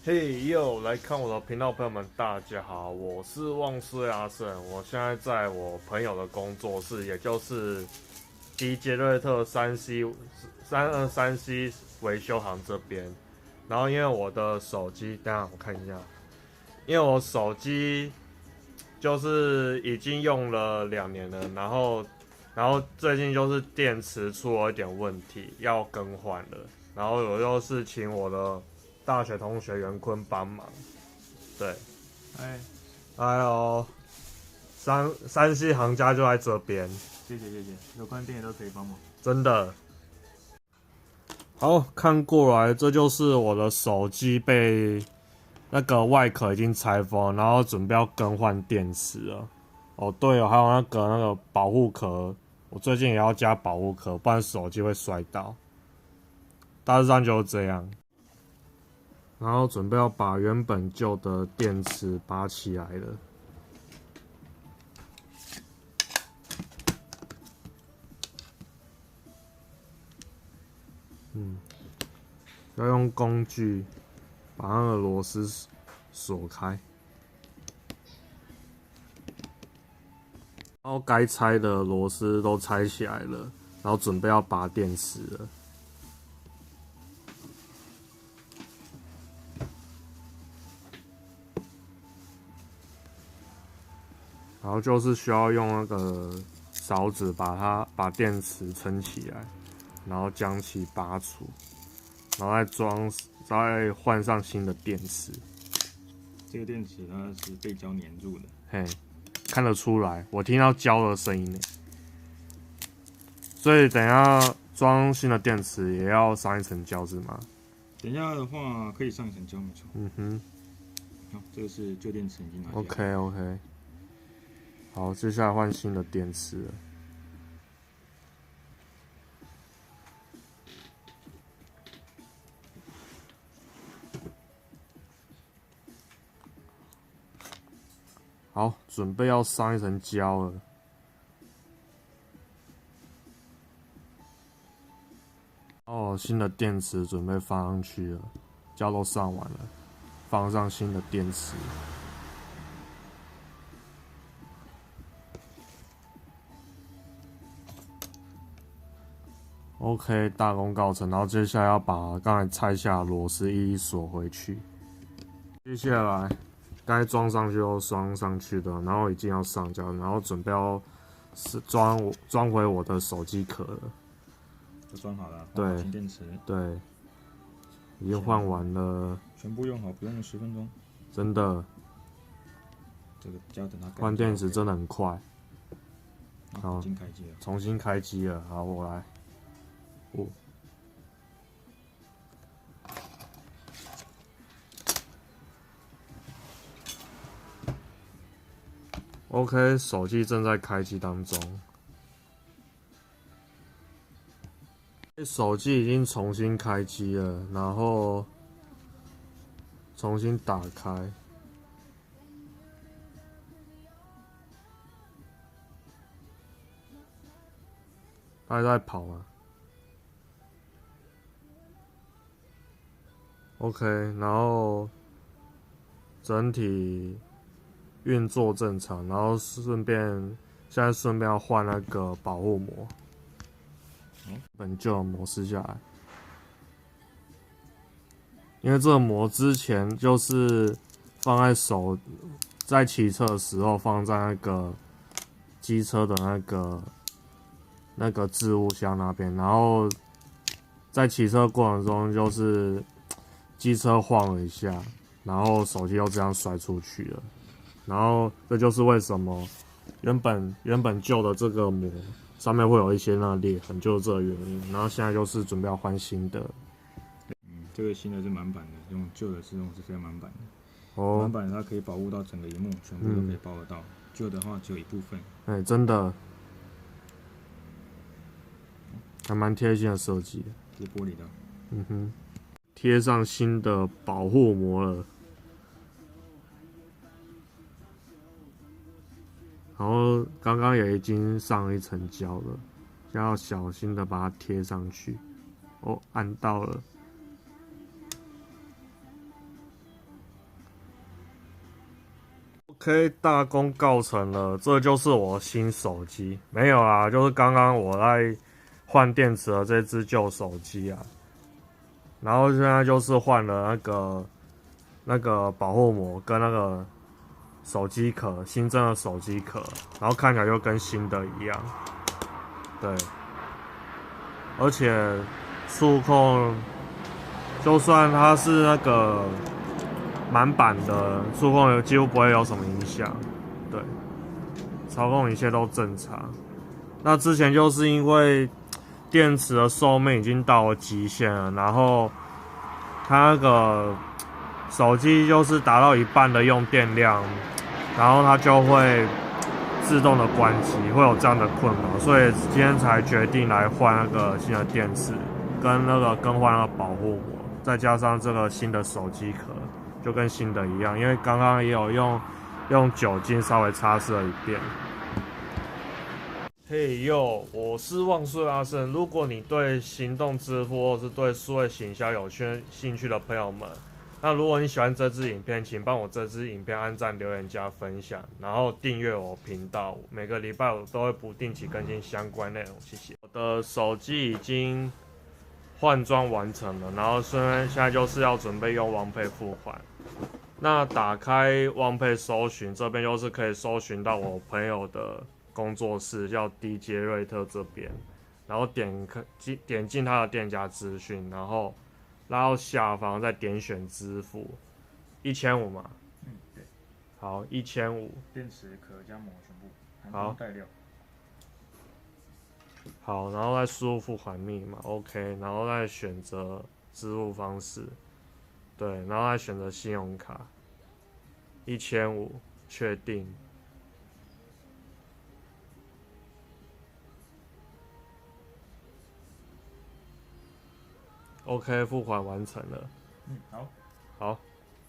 嘿哟，来看我的频道，朋友们，大家好，我是旺斯阿胜。我现在在我朋友的工作室，也就是迪杰瑞特323C 维修行这边。然后因为我的手机，等一下我看一下，因为我手机就是已经用了2年了，然后最近就是电池出了一点问题，要更换了。然后我又是请我的大学同学袁坤帮忙。对，哎，还有山西行家就在这边，谢谢，有关店也都可以帮忙。真的。好，看过来，这就是我的手机被那个外壳已经拆封，然后准备要更换电池了。哦，对哦，还有那个保护壳，我最近也要加保护壳，不然手机会摔到。大致上就是这样。然后准备要把原本旧的电池拔起来了。要用工具把那个螺丝锁开，然后该拆的螺丝都拆起来了，然后准备要拔电池了。然后就是需要用那个勺子把电池撑起来，然后将其拔除，然后再换上新的电池。这个电池它是被胶粘住的，嘿，看得出来，我听到胶的声音呢。所以等一下装新的电池也要上一层胶是吗？等一下的话可以上一层胶，没错。嗯哼。好，这个是旧电池已经拿下来。OK， 好，接下来换新的电池了。好，准备要上一层胶了。哦，新的电池准备放上去了，胶都上完了，放上新的电池。OK， 大功告成。然后接下来要把刚才拆下的螺丝一一锁回去。接下来该装上去都装上去的，然后已经要上胶，然后准备要装回我的手机壳了。都装好了，对，新电池，对，已经换完了，全部用好，不用10分钟。真的。这个就要等它换电池真的很快。好，已经开机了。重新开机了。好，我来。OK， 手机正在开机当中。手机已经重新开机了，然后重新打开。它还在跑啊。OK， 然后整体运作正常，然后现在顺便要换那个保护膜，本旧的膜撕下来，因为这个膜之前就是放在骑车的时候放在那个机车的那个置物箱那边，然后在骑车过程中就是机车晃了一下，然后手机又这样摔出去了。然后这就是为什么原本旧的这个膜上面会有一些那裂痕，就是这个原因。然后现在就是准备要换新的。这个新的是满版的，用旧的是非满版的。哦，满版它可以保护到整个荧幕，全部都可以包得到。旧的话只有一部分。哎，真的，还蛮贴心的设计。是玻璃的。嗯哼，贴上新的保护膜了。然后刚刚也已经上了一层胶了，要小心的把它贴上去。哦，按到了。OK， 大功告成了，这就是我新手机。没有啦，就是刚刚我在换电池的这只旧手机啊，然后现在就是换了那个保护膜跟那个手机壳，新增的手机壳，然后看起来就跟新的一样。对，而且触控，就算它是那个满版的触控，几乎不会有什么影响。对，操控一切都正常。那之前就是因为电池的寿命已经到了极限了，然后它那个手机就是达到一半的用电量，然后它就会自动的关机，会有这样的困扰，所以今天才决定来换那个新的电池，跟那个更换那个保护膜，再加上这个新的手机壳，就跟新的一样，因为刚刚也有用酒精稍微擦拭了一遍。嘿呦，我是万岁阿胜。如果你对行动支付或是对数位行销有兴趣的朋友们，那如果你喜欢这支影片，请帮我这支影片按赞、留言、加分享，然后订阅我频道。每个礼拜我都会不定期更新相关内容，谢谢。我的手机已经换装完成了，然后现在就是要准备用王配付款。那打开王配搜寻，这边就是可以搜寻到我朋友的工作室，叫 DJ 瑞特这边，然后点进他的店家资讯，然后拉到下方再点选支付，1500嘛。对。好，1500。电池壳加膜全部含好带料。好，然后再输入付款密码 ，OK， 然后再选择支付方式，对，然后再选择信用卡，1500，确定。OK， 付款完成了。好。好。